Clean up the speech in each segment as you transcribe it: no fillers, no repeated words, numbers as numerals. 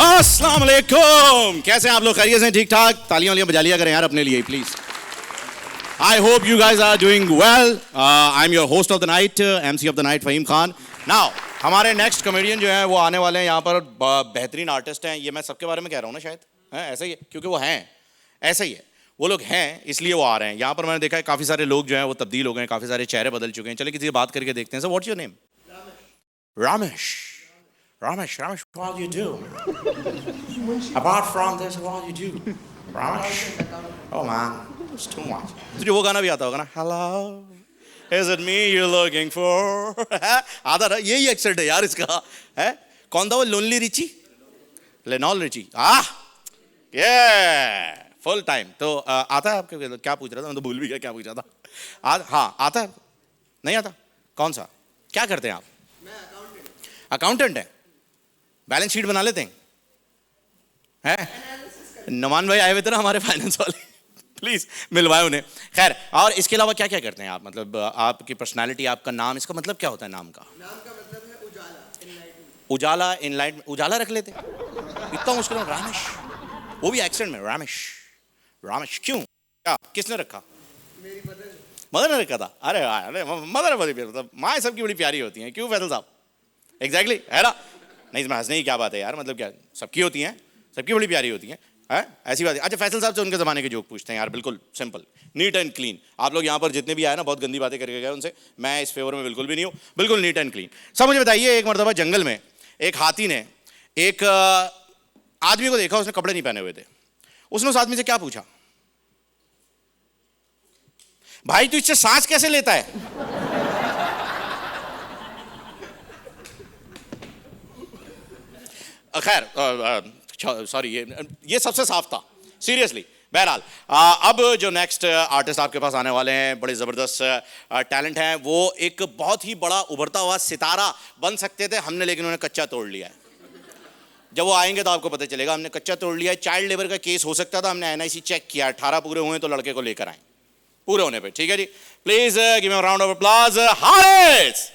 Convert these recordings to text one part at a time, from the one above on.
अस्सलाम वालेकुम, कैसे हैं आप लोग? खैरियत से? ठीक ठाक? तालियां वालियां बजा लिया करें यार अपने लिए please. I hope you guys are doing well. I'm your host of the night, MC of the night, Faheem Khan. Now, हमारे नेक्स्ट कॉमेडियन जो है वो आने वाले हैं यहाँ पर. बेहतरीन आर्टिस्ट हैं. ये मैं सबके बारे में कह रहा हूँ ना शायद, है ऐसा ही है, क्योंकि वो हैं, ऐसा ही है, वो लोग हैं इसलिए वो आ रहे हैं यहाँ पर. मैंने देखा है काफ़ी सारे लोग जो हैं वो तब्दील हो गए हैं, काफ़ी सारे चेहरे बदल चुके हैं. चलिए किसी से बात करके देखते हैं. Sir, what's your name? Ramesh. Ramesh, what do you do? Apart from this, what do you do? Ramesh? Oh man, it's too much. तुझे वो गाना भी आता होगा ना? Hello, is it me you're looking for? आता ना, यही एक्सेंट है यार इसका. है कौन था वो? Lionel Richie, Lionel Richie. ये फुल टाइम तो आता है आपके. क्या पूछ रहा था? मैं तो भूल भी गया क्या पूछ रहा था. हाँ आता है. नहीं आता? कौन सा? क्या करते हैं आप? अकाउंटेंट है. बैलेंस शीट बना लेते हैं? नमान भाई आए हुए थे ना हमारे फाइनेंस वाले, प्लीज मिलवाए उन्हें. खैर, और इसके अलावा क्या क्या करते हैं आप? मतलब आपकी पर्सनालिटी, आपका नाम, इसका मतलब क्या होता है नाम का? नाम का मतलब है उजाला, इनलाइटमेंट. उजाला, इनलाइटमेंट. उजाला रख लेते हैं. इतना मुश्किल है. रामेश, वो भी एक्सेंट में. रामेश, रामेश क्यों? क्या किसने रखा? मेरी मदर ने रखा था. अरे अरे मदर बड़ी प्यारी, मतलब माँ सबकी बड़ी प्यारी होती हैं. क्यों फैसल साहब? एग्जैक्टली है ना? नहीं इसमें हंसने की क्या बात है यार. मतलब क्या, सबकी होती हैं, सबकी बड़ी प्यारी होती हैं. ऐसी बात है. अच्छा, फैसल साहब से उनके ज़माने के जोक पूछते हैं यार. बिल्कुल सिंपल, नीट एंड क्लीन. आप लोग यहाँ पर जितने भी आए ना बहुत गंदी बातें करके गए उनसे. मैं इस फेवर में बिल्कुल भी नहीं हूँ. बिल्कुल नीट एंड क्लीन. सब मुझे बताइए, एक मरतबा जंगल में एक हाथी ने एक आदमी को देखा, उसने कपड़े नहीं पहने हुए थे. उसने उस आदमी से क्या पूछा? भाई तू इससे सांस कैसे लेता है? खैर सॉरी, ये सबसे साफ था सीरियसली. बहरहाल अब जो नेक्स्ट आर्टिस्ट आपके पास आने वाले हैं, बड़े ज़बरदस्त टैलेंट हैं. वो एक बहुत ही बड़ा उभरता हुआ सितारा बन सकते थे हमने, लेकिन उन्होंने कच्चा तोड़ लिया है. जब वो आएंगे तो आपको पता चलेगा. हमने कच्चा तोड़ लिया है. चाइल्ड लेबर का केस हो सकता था, हमने NIC चेक किया. 18 पूरे हुए तो लड़के को लेकर आए पूरे होने पे. ठीक है जी, please give me a round of applause Haris.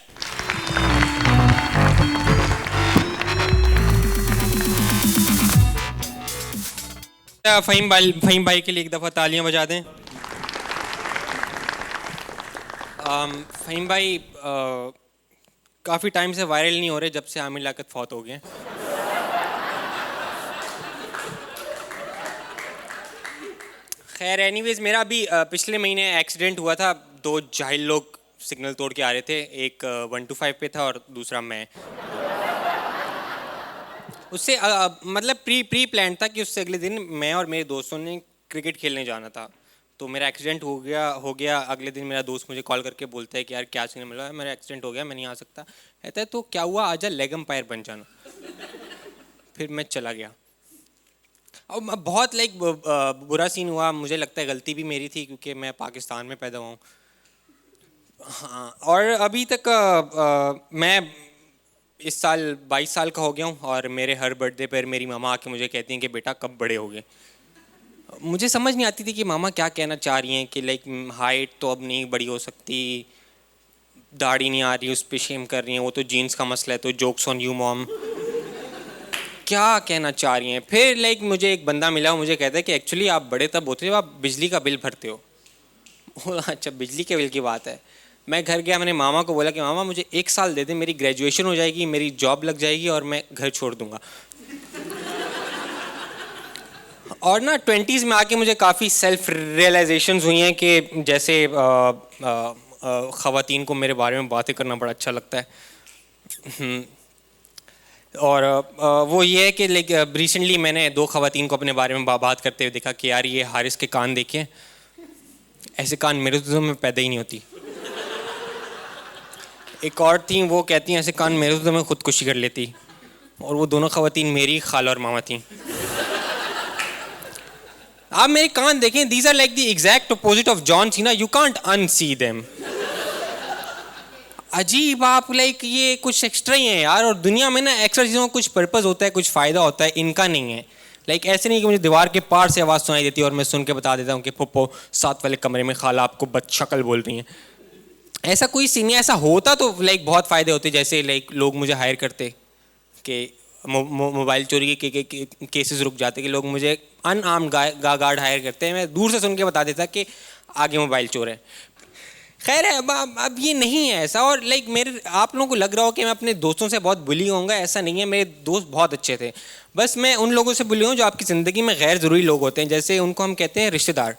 Faheem भाई के लिए एक दफ़ा तालियां बजा दें. फ़हीम भाई काफ़ी टाइम से वायरल नहीं हो रहे जब से आमिर लियाकत फौत हो गए. खैर एनीवेज, मेरा भी पिछले महीने एक्सीडेंट हुआ था. 2 जाहिल लोग सिग्नल तोड़ के आ रहे थे. एक 125 पे था और दूसरा मैं. उससे मतलब प्री प्लान था कि उससे अगले दिन मैं और मेरे दोस्तों ने क्रिकेट खेलने जाना था. तो मेरा एक्सीडेंट हो गया. अगले दिन मेरा दोस्त मुझे कॉल करके बोलता है कि यार क्या सीन मिला है, मेरा एक्सीडेंट हो गया, मैं नहीं आ सकता. कहता है तो क्या हुआ, आजा लेग एम्पायर बन जाना. फिर मैं चला गया. और बहुत बुरा सीन हुआ. मुझे लगता है गलती भी मेरी थी क्योंकि मैं पाकिस्तान में पैदा हुआ हूँ. हाँ, और अभी तक मैं इस साल 22 साल का हो गया हूँ. और मेरे हर बर्थडे पर मेरी मामा आके मुझे कहती हैं कि बेटा कब बड़े होगे. मुझे समझ नहीं आती थी कि मामा क्या कहना चाह रही हैं. कि लाइक हाइट तो अब नहीं बड़ी हो सकती, दाढ़ी नहीं आ रही, उस पर शेम कर रही हैं, वो तो जीन्स का मसला है, तो जोक्स ऑन यू मॉम. क्या कहना चाह रही हैं. फिर लाइक मुझे एक बंदा मिला, मुझे कहता है कि एक्चुअली आप बड़े तब होते हो जब आप बिजली का बिल भरते हो. अच्छा, बिजली के बिल की बात है. मैं घर गया, मैंने मामा को बोला कि मामा मुझे 1 साल दे दें, मेरी ग्रेजुएशन हो जाएगी, मेरी जॉब लग जाएगी और मैं घर छोड़ दूंगा. और ना 20s में आके मुझे काफ़ी सेल्फ रियलाइजेशंस हुई हैं कि जैसे ख़वातीन को मेरे बारे में बातें करना बड़ा अच्छा लगता है. और वो ये है कि लाइक रिसेंटली मैंने 2 ख़वातीन को अपने बारे में बात करते हुए देखा कि यार ये हारिस के कान देखें, ऐसे कान मेरे तो में पैदा ही नहीं होती. एक और थी, वो कहती हैं ऐसे कान मेरे तो मैं खुदकुशी कर लेती. और वो दोनों ख़वातीन मेरी खाला और मामा थी. आप मेरे कान देखें, these are like the exact opposite of John Cena. You can't unsee them. अजीब, आप लाइक ये कुछ एक्स्ट्रा ही है यार. और दुनिया में ना एक्स्ट्रा चीज़ों का कुछ पर्पस होता है, कुछ फ़ायदा होता है, इनका नहीं है. लाइक ऐसे नहीं कि मुझे दीवार के पार से आवाज़ सुनाई देती है और मैं सुन के बता देता हूँ कि पप्पो 7 वाले कमरे में खाला आपको बदशक्ल बोल रही हैं. ऐसा कोई सीन नहीं. ऐसा होता तो लाइक बहुत फ़ायदे होते, जैसे लाइक लोग मुझे हायर करते, कि मोबाइल चोरी के केसेस रुक जाते कि लोग मुझे अनआर्म्ड गार्ड हायर करते हैं, मैं दूर से सुन के बता देता कि आगे मोबाइल चोर है। खैर है, अब ये नहीं है ऐसा। और लाइक मेरे आप लोगों को लग रहा हो कि मैं अपने दोस्तों से बहुत बुली होऊंगा, ऐसा नहीं है। मेरे दोस्त बहुत अच्छे थे, बस मैं उन लोगों से बुली हूँ जो आपकी ज़िंदगी में गैर ज़रूरी लोग होते हैं, जैसे उनको हम कहते हैं रिश्तेदार।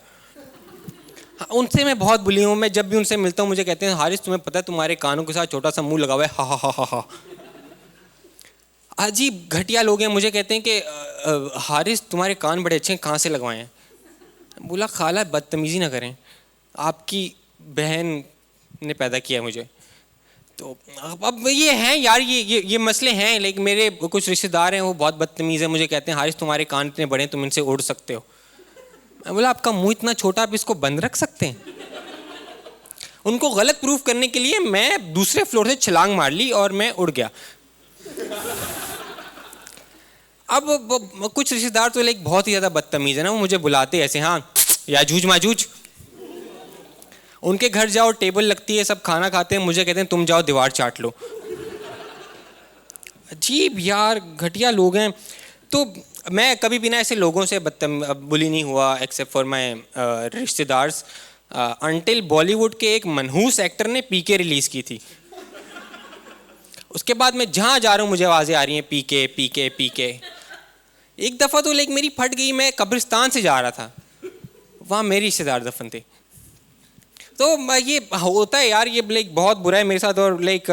हाँ, उनसे मैं बहुत बुली हूँ। मैं जब भी उनसे मिलता हूँ मुझे कहते हैं हारिस तुम्हें पता है तुम्हारे कानों के साथ छोटा सा मुंह लगा हुआ है, हा हा हा हा। अजीब घटिया लोग हैं, मुझे कहते हैं कि हारिस तुम्हारे कान बड़े अच्छे हैं, कहाँ से लगवाए हैं? बोला खाला बदतमीज़ी ना करें, आपकी बहन ने पैदा किया मुझे। तो अब ये हैं यार, ये मसले हैं। लेकिन मेरे कुछ रिश्तेदार हैं वो बहुत बदतमीज़ है, मुझे कहते हैं हारिस तुम्हारे कान इतने बड़े हैं तुम इनसे उड़ सकते हो। मैं बोला आपका मुंह इतना छोटा आप इसको बंद रख सकते हैं? उनको गलत प्रूफ करने के लिए मैं दूसरे फ्लोर से छलांग मार ली और मैं उड़ गया। अब कुछ रिश्तेदार तो लाइक बहुत ही ज़्यादा बदतमीज़ है ना, वो मुझे बुलाते ऐसे, हाँ याजूज माजूज। उनके घर जाओ टेबल लगती है, सब खाना खाते हैं, मुझे कहते हैं तुम जाओ दीवार चाट लो। अजीब यार घटिया लोग हैं। तो मैं कभी भी ना ऐसे लोगों से बुली नहीं हुआ एक्सेप्ट फॉर माई रिश्तेदार्स अंटिल बॉलीवुड के एक मनहूस एक्टर ने पीके रिलीज़ की थी। उसके बाद मैं जहाँ जा रहा हूँ मुझे आवाज़ें आ रही हैं पीके पीके पीके। एक दफ़ा तो लाइक मेरी फट गई, मैं कब्रिस्तान से जा रहा था, वहाँ मेरे रिश्तेदार दफन थे। तो ये होता है यार, ये लाइक बहुत बुरा है मेरे साथ। और लाइक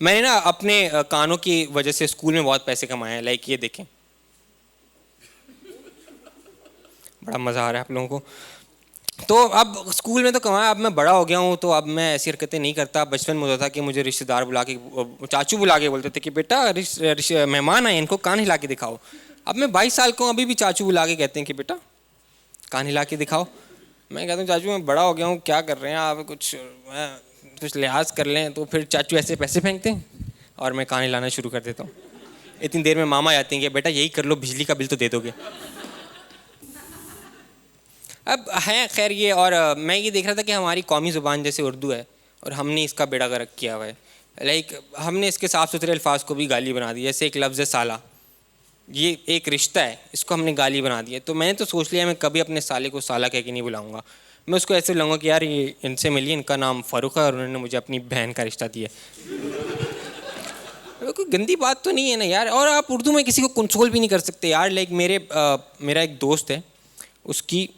मैंने ना अपने कानों की वजह से स्कूल में बहुत पैसे कमाए हैं। लाइक ये देखें, बड़ा मज़ा आ रहा है आप लोगों को। तो अब स्कूल में तो कमाया, अब मैं बड़ा हो गया हूँ तो अब मैं ऐसी हरकतें नहीं करता। बचपन में होता था कि मुझे रिश्तेदार बुला के चाचू बुला के बोलते थे कि बेटा मेहमान आए इनको कान हिला के दिखाओ। अब मैं 22 साल का हूँ, अभी भी चाचू बुला के कहते हैं कि बेटा कान हिला के दिखाओ। मैं कहता हूँ चाचू मैं बड़ा हो गया हूँ, क्या कर रहे हैं आप, कुछ लिहाज कर लें। तो फिर चाचू ऐसे पैसे फेंकते हैं और मैं कान हिलाना शुरू कर देता हूँ। इतनी देर में मामा आते हैं कि बेटा यही कर लो, बिजली का बिल तो दे दोगे। अब है खैर ये। और मैं ये देख रहा था कि हमारी कौमी ज़ुबान जैसे उर्दू है और हमने इसका बेड़ा गर्क किया हुआ है। लाइक हमने इसके साफ़ सुथरे अल्फाज को भी गाली बना दी। जैसे एक लफ्ज़ साला, ये एक रिश्ता है, इसको हमने गाली बना दी है। तो मैंने तो सोच लिया मैं कभी अपने साले को साला कह के नहीं बुलाऊंगा। मैं उसको ऐसे बुलाऊंगा कि यार ये इनसे मिलिए, इनका नाम फ़ारूक है और उन्होंने मुझे अपनी बहन का रिश्ता दिया। कोई गंदी बात तो नहीं है ना यार। और आप उर्दू में किसी को कंसोल भी नहीं कर सकते यार। लाइक मेरा एक दोस्त है, उसकी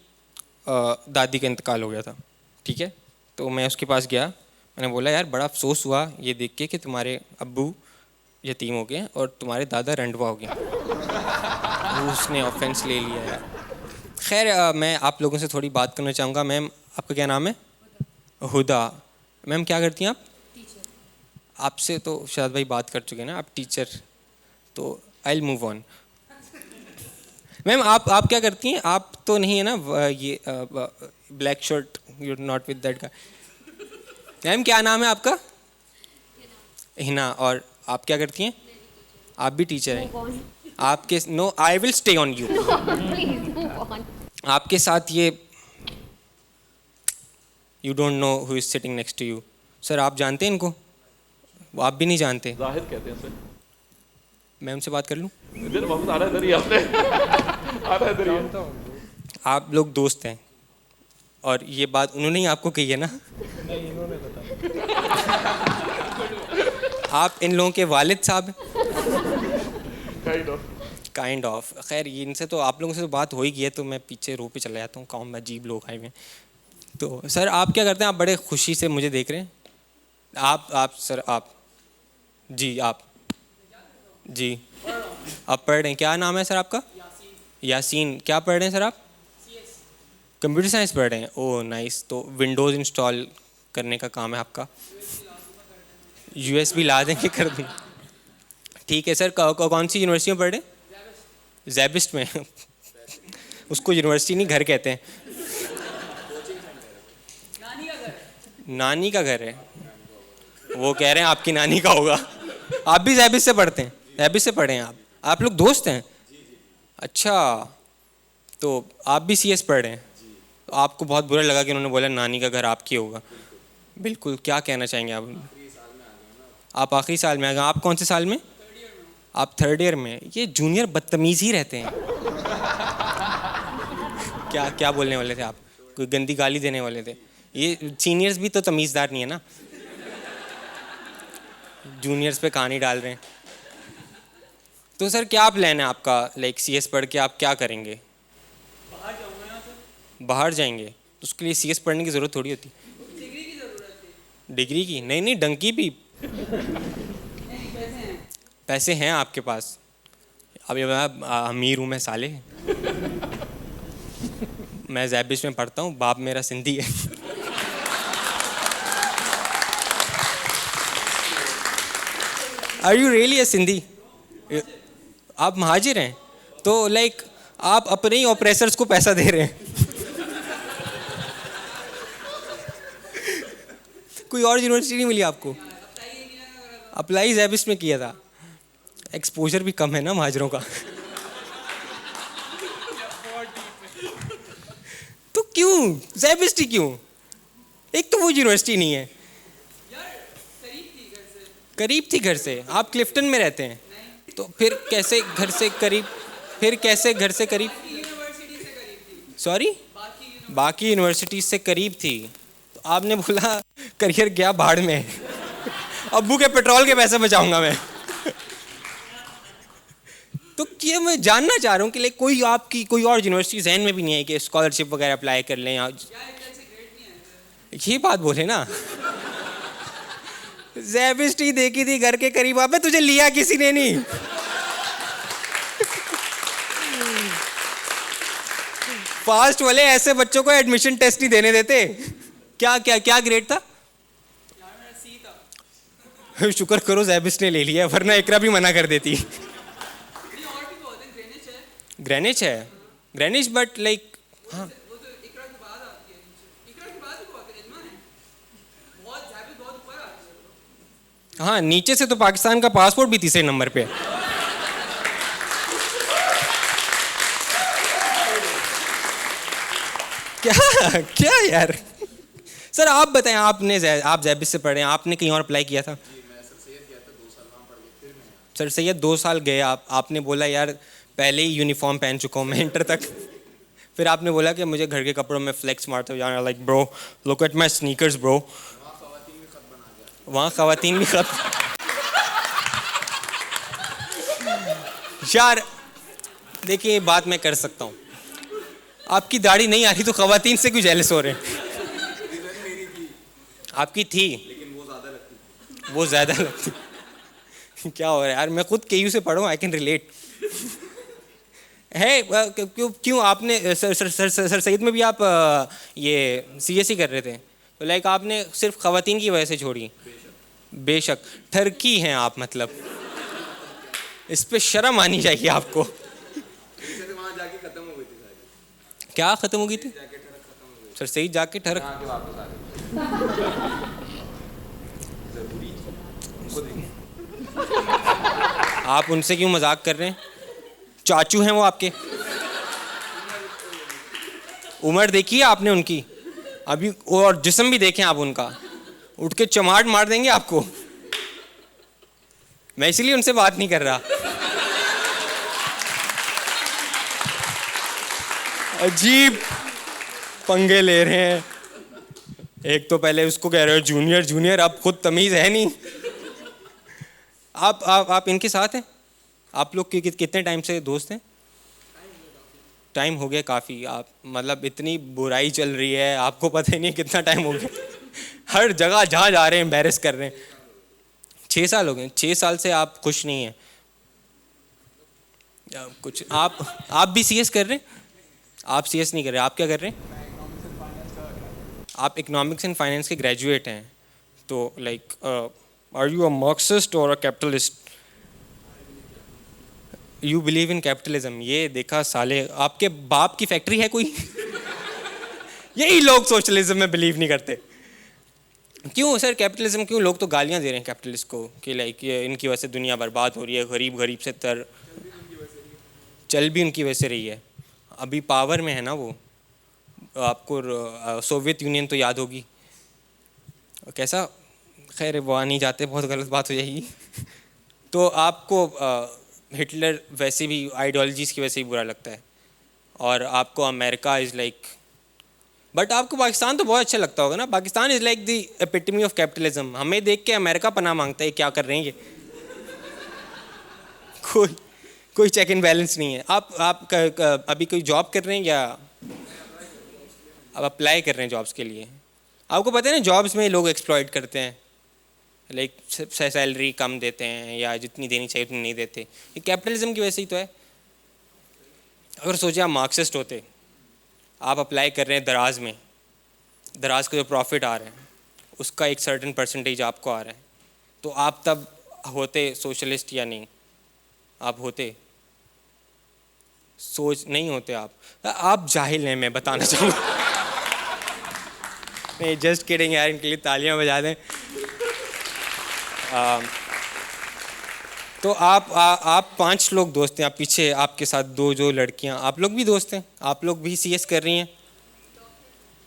दादी का इंतकाल हो गया था, ठीक है। तो मैं उसके पास गया, मैंने बोला यार बड़ा अफसोस हुआ ये देख के कि तुम्हारे अब्बू यतीम हो गए और तुम्हारे दादा रंडवा हो गया। उसने ऑफेंस ले लिया यार। खैर मैं आप लोगों से थोड़ी बात करना चाहूँगा। मैम आपका क्या नाम है? हुदा। मैम क्या करती हैं आप? टीचर। आपसे तो शायद भाई बात कर चुके हैं ना, आप टीचर। तो I will move on. Ma'am आप क्या करती हैं? आप तो नहीं है ना ये black shirt, you are not with that guy. Ma'am क्या नाम है आपका? हिना। और आप क्या करती हैं? आप भी टीचर हैं। आपके no I will stay on you. आपके साथ ये you don't know who is sitting next to you. Sir आप जानते हैं इनको? वो आप भी नहीं जानते? जाहिद कहते हैं सर। मैं उनसे बात कर लूँ? इधर मोहम्मद आ रहा है, इधर ही आपने आ रहा है, इधर ही। आप लोग दोस्त हैं और ये बात उन्होंने ही आपको कही है ना? नहीं इन्होंने बताया। आप इन लोगों के वालिद साहब? Kind of. खैर इनसे तो आप लोगों से तो बात हो ही गई है, तो मैं पीछे रो पे चला जाता हूँ। काम में अजीब लोग आए हुए हैं। तो सर आप क्या करते हैं? आप बड़े खुशी से मुझे देख रहे हैं। आप सर आप जी आप जी आप पढ़ रहे हैं, क्या नाम है सर आपका? यासीन। क्या पढ़ रहे हैं सर आप? कंप्यूटर साइंस पढ़ रहे हैं। Oh nice. तो विंडोज़ इंस्टॉल करने का काम है आपका? USB ला देंगे, कर देंगे। ठीक है सर। कौन सी यूनिवर्सिटी में पढ़ रहे हैं? जैबिस्ट में। उसको यूनिवर्सिटी नहीं घर कहते हैं। नानी का घर है। वो कह रहे हैं आपकी नानी का होगा। आप भी जैबिस्ट से पढ़ते हैं? जैबिस्ट से पढ़े हैं आप लोग दोस्त हैं? अच्छा, तो आप भी CS पढ़ रहे हैं? तो आपको बहुत बुरा लगा कि उन्होंने बोला नानी का घर आपकी होगा। बिल्कुल। क्या कहना चाहेंगे आप? आप आखिरी साल में आ गए। आप कौन से साल में? आप थर्ड ईयर में, ये जूनियर बदतमीज़ ही रहते हैं। क्या क्या बोलने वाले थे आप? कोई गंदी गाली देने वाले थे? ये सीनियर्स भी तो तमीज़दार नहीं है ना, जूनियर्स पे कहानी डाल रहे हैं। तो सर क्या प्लान है आपका, लाइक सीएस पढ़ के आप क्या करेंगे? बाहर जाएंगे तो उसके लिए सीएस पढ़ने की ज़रूरत थोड़ी होती। डिग्री की नहीं, नहीं डंकी भी। पैसे हैं आपके पास? अभी मैं अमीर हूँ मैं साले। मैं जैबिश में पढ़ता हूँ, बाप मेरा सिंधी है। Are you really a Sindhi? आप महाजिर हैं तो लाइक आप अपने ही ऑपरेसर्स को पैसा दे रहे हैं। कोई और यूनिवर्सिटी नहीं मिली आपको? अप्लाई जैबिश में किया था। एक्सपोजर भी कम है ना महाजरों का। तो क्यों जैबिश क्यों? एक तो वो यूनिवर्सिटी नहीं है। करीब थी घर से। आप क्लिफ्टन में रहते हैं तो फिर कैसे घर से करीब? फिर कैसे घर से करीब? सॉरी, बाकी यूनिवर्सिटी से करीब थी तो आपने बोला करियर गया भाड़ में। अब्बू के पेट्रोल के पैसे बचाऊंगा मैं। तो क्या मैं जानना चाह रहा हूँ कि लाइक कोई आपकी कोई और यूनिवर्सिटी जहन में भी नहीं है कि स्कॉलरशिप वगैरह अप्लाई कर लें? ये बात बोले ना। ज़ैबिस्टी देखी थी घर के करीब, अबे तुझे लिया किसी ने नहीं। फास्ट वाले ऐसे बच्चों को एडमिशन टेस्ट नहीं देने देते। क्या क्या क्या ग्रेड था? शुक्र करो ज़ैबिस्ट ने ले लिया, वरना इकरा भी मना कर देती। ग्रेनिच है, ग्रेनिच बट लाइक हाँ हाँ, नीचे से तो पाकिस्तान का पासपोर्ट भी तीसरे नंबर पे है। क्या क्या यार? सर आप बताएं, आप जैबिस से पढ़े हैं, आपने कहीं और अप्लाई किया था? सर सैयद 2 साल गए आपने बोला यार पहले ही यूनिफॉर्म पहन चुका हूँ मैं इंटर तक। फिर आपने बोला कि मुझे घर के कपड़ों में फ्लेक्स मारते हो यार, like bro look at my sneakers bro. वहाँ ख़वातीन भी खत यार देखिए ये बात मैं कर सकता हूँ, आपकी दाढ़ी नहीं आ रही तो ख़वातीन से क्यों जेलस हो रहे हैं? आपकी थी लेकिन वो ज़्यादा लगती। क्या हो रहा है यार, मैं खुद केयू से पढ़ा हूँ, आई कैन रिलेट। है क्यों आपने सर सैयद में भी आप ये सीएसई कर रहे थे तो लाइक आपने सिर्फ ख़वातीन की वजह से छोड़ी? बेशक ठरकी हैं आप, मतलब इस पे शर्म आनी चाहिए आपको। वहाँ जाके खत्म हो गई थी सारी। क्या खत्म हो गई थी? सर सैयद जाके ठरक आप उनसे क्यों मजाक कर रहे हैं? चाचू हैं वो आपके? उम्र देखी है आपने उनकी अभी, और जिस्म भी देखें आप उनका, उठ के चमाट मार देंगे आपको। मैं इसीलिए उनसे बात नहीं कर रहा। अजीब पंगे ले रहे हैं। एक तो पहले उसको कह रहे हो जूनियर जूनियर, अब खुद तमीज़ है नहीं। आप इनके साथ हैं? आप लोग कितने टाइम से दोस्त हैं? टाइम हो गया काफ़ी। आप मतलब इतनी बुराई चल रही है, आपको पता ही नहीं कितना टाइम हो गया। हर जगह जहाँ जा रहे हैं एम्बैरेस कर रहे हैं। 6 साल हो गए। 6 साल से आप खुश नहीं हैं कुछ? आप भी सीएस कर रहे हैं? आप सीएस नहीं कर रहे, आप क्या कर रहे हैं? आप इकोनॉमिक्स एंड फाइनेंस के ग्रेजुएट हैं तो like are you a Marxist और a capitalist? You believe in capitalism. ये देखा साले, आपके बाप की फैक्ट्री है कोई? यही लोग सोशलिज्म में बिलीव नहीं करते। क्यों सर कैपिटलिज्म क्यों? लोग तो गालियां दे रहे हैं कैपिटलिस्ट को कि लाइक ये इनकी वजह से दुनिया बर्बाद हो रही है, गरीब से तर चल भी उनकी वजह से रही है। अभी पावर में है ना वो। आपको सोवियत यूनियन तो याद होगी कैसा, खैर वहाँ नहीं जाते, बहुत गलत बात हो जाएगी। तो आपको हिटलर वैसे भी आइडियोलॉजीज़ की वजह से ही बुरा लगता है, और आपको अमेरिका इज़ लाइक, बट आपको पाकिस्तान तो बहुत अच्छा लगता होगा ना। Pakistan is like the epitome of capitalism. हमें देख के अमेरिका पनाह मांगता है, क्या कर रहे हैं ये। कोई चेक एंड बैलेंस नहीं है। आप अभी कोई जॉब कर रहे हैं या आप अप्लाई कर रहे हैं जॉब्स के लिए? आपको पता है ना जॉब्स में लोग एक्सप्लॉइट करते हैं, लाइक सैलरी कम देते हैं या जितनी देनी चाहिए उतनी नहीं देते। ये कैपिटलिज्म की वजह से ही तो है। अगर सोचिए आप मार्क्सिस्ट होते, आप अप्लाई कर रहे हैं दराज का जो प्रॉफिट आ रहा है उसका एक सर्टेन परसेंटेज आपको आ रहा है, तो आप तब होते सोशलिस्ट या नहीं? आप होते? सोच नहीं होते आप जाहिल हैं, मैं बताना चाहूँगा। नहीं, जस्ट किडिंग यार, इनके लिए तालियां बजा दें। तो आप 5 लोग दोस्त हैं, आप पीछे आपके साथ 2 जो लड़कियां, आप लोग भी दोस्त हैं, आप लोग भी CS कर रही हैं।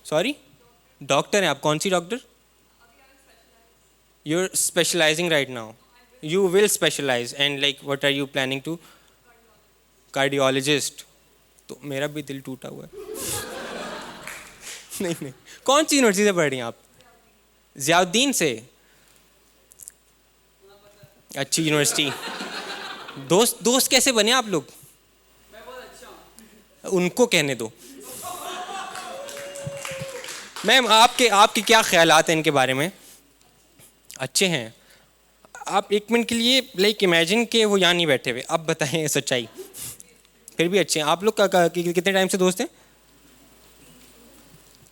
सॉरी, डॉक्टर हैं आप? कौन सी doctor? You are specialising right now, you will specialise, and like what are you planning to? Cardiologist. तो मेरा भी दिल टूटा हुआ है। नहीं, कौन सी यूनिवर्सिटी से पढ़ रही हैं आप? ज़ियाउद्दीन से? अच्छी यूनिवर्सिटी। दोस्त कैसे बने आप लोग? उनको कहने दो। मैम, आपके क्या ख्यालात हैं इनके बारे में? अच्छे हैं। आप एक मिनट के लिए लाइक इमेजिन के वो यहाँ नहीं बैठे हुए, अब बताएं सच्चाई। फिर भी अच्छे हैं आप लोग। कितने टाइम से दोस्त हैं?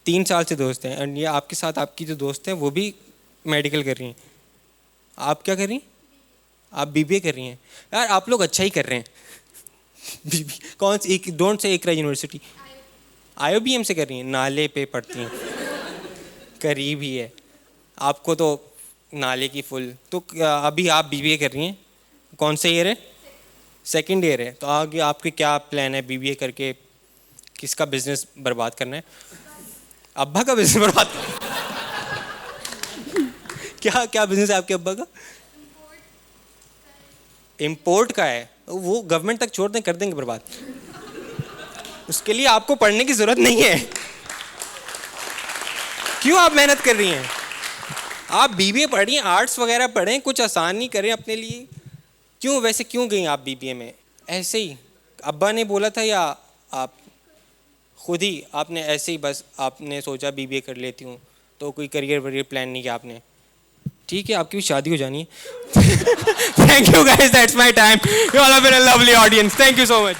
3 साल से दोस्त हैं। एंड ये आपके साथ आपकी जो दोस्त हैं वो भी मेडिकल कर रही हैं। आप क्या कर रही हैं? आप BBA कर रही हैं। यार आप लोग अच्छा ही कर रहे हैं। कौन सी? डोंट से एकरा यूनिवर्सिटी। IOBM से कर रही हैं? नाले पे पढ़ती हैं, करीब ही है आपको तो नाले की फुल। तो अभी आप BBA कर रही हैं, कौन से ईयर है? 2nd ईयर है। तो आगे आपके क्या प्लान है BBA करके? किसका बिजनेस बर्बाद करना है? अब्बा का बिजनेस बर्बाद क्या बिजनेस है आपके अब्बा का? इम्पोर्ट का है। वो गवर्नमेंट तक छोड़ दें, कर देंगे बर्बाद। उसके लिए आपको पढ़ने की जरूरत नहीं है। क्यों आप मेहनत कर रही हैं? आप BBA पढ़िए, आर्ट्स वगैरह पढ़ें, कुछ आसान नहीं करें अपने लिए। क्यों गई आप BBA में? ऐसे ही अब्बा ने बोला था या आप खुद ही आपने ऐसे ही बस आपने सोचा BBA कर लेती हूँ, तो कोई करियर प्लान नहीं किया आपने? ठीक है, आपकी भी शादी हो जानी है। Thank you guys, that's my time. You all have been a lovely audience. Thank you so much.